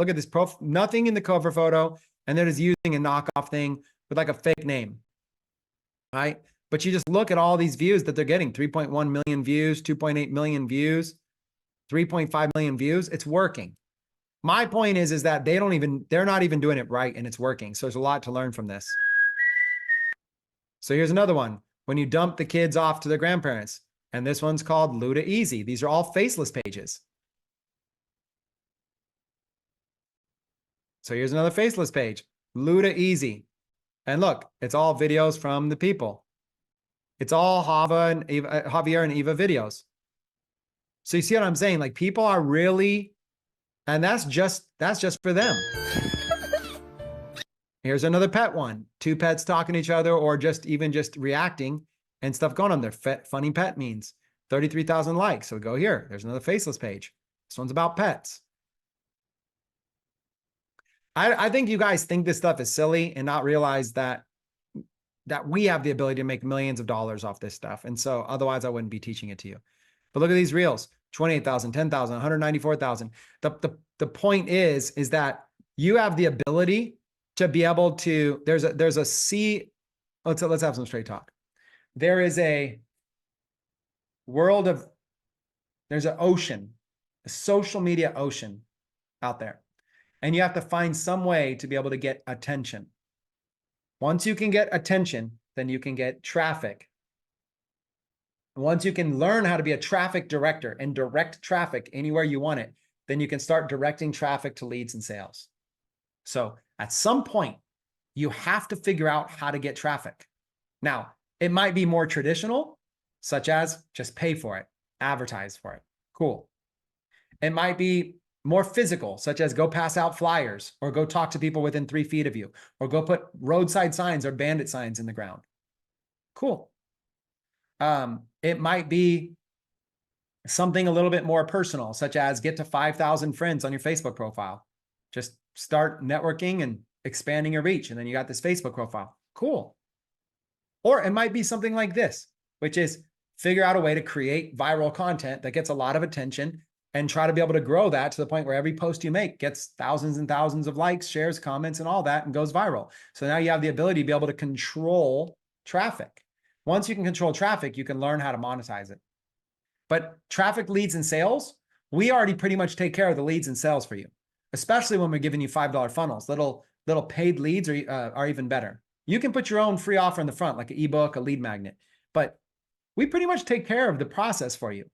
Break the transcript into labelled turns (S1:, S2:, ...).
S1: look at this nothing in the cover photo. And they're just using a knockoff thing with like a fake name. Right? But you just look at all these views that they're getting, 3.1 million views, 2.8 million views, 3.5 million views. It's working. My point is that they're not even doing it right, and it's working. So there's a lot to learn from this. So here's another one. When you dump the kids off to their grandparents, and this one's called Luda Easy. These are all faceless pages. So here's another faceless page, Luda Easy. And look, it's all videos from the people. It's all Javier and Eva videos. So you see what I'm saying? Like, people are really, and that's just for them. Here's another pet one. 2 pets talking to each other, or just reacting and stuff going on there. Funny pet memes. 33,000 likes. So go here. There's another faceless page. This one's about pets. I think you guys think this stuff is silly and not realize that we have the ability to make millions of dollars off this stuff. And so otherwise I wouldn't be teaching it to you. But look at these reels, 28,000, 10,000, 194,000. The point is that you have the ability to be able to, there's a sea. Let's have some straight talk. There is a world of, there's an ocean, a social media ocean out there. And you have to find some way to be able to get attention. Once you can get attention, then you can get traffic. Once you can learn how to be a traffic director and direct traffic anywhere you want it, then you can start directing traffic to leads and sales. So at some point, you have to figure out how to get traffic. Now, it might be more traditional, such as just pay for it, advertise for it. Cool. It might be more physical, such as go pass out flyers, or go talk to people within 3 feet of you, or go put roadside signs or bandit signs in the ground. Cool. It might be something a little bit more personal, such as get to 5,000 friends on your Facebook profile. Just start networking and expanding your reach. And then you got this Facebook profile. Cool. Or it might be something like this, which is figure out a way to create viral content that gets a lot of attention and try to be able to grow that to the point where every post you make gets thousands and thousands of likes, shares, comments, and all that, and goes viral. So now you have the ability to be able to control traffic. Once you can control traffic, you can learn how to monetize it. But traffic, leads, and sales, we already pretty much take care of the leads and sales for you, especially when we're giving you $5 funnels. Little paid leads are even better. You can put your own free offer in the front, like an ebook, a lead magnet, but we pretty much take care of the process for you.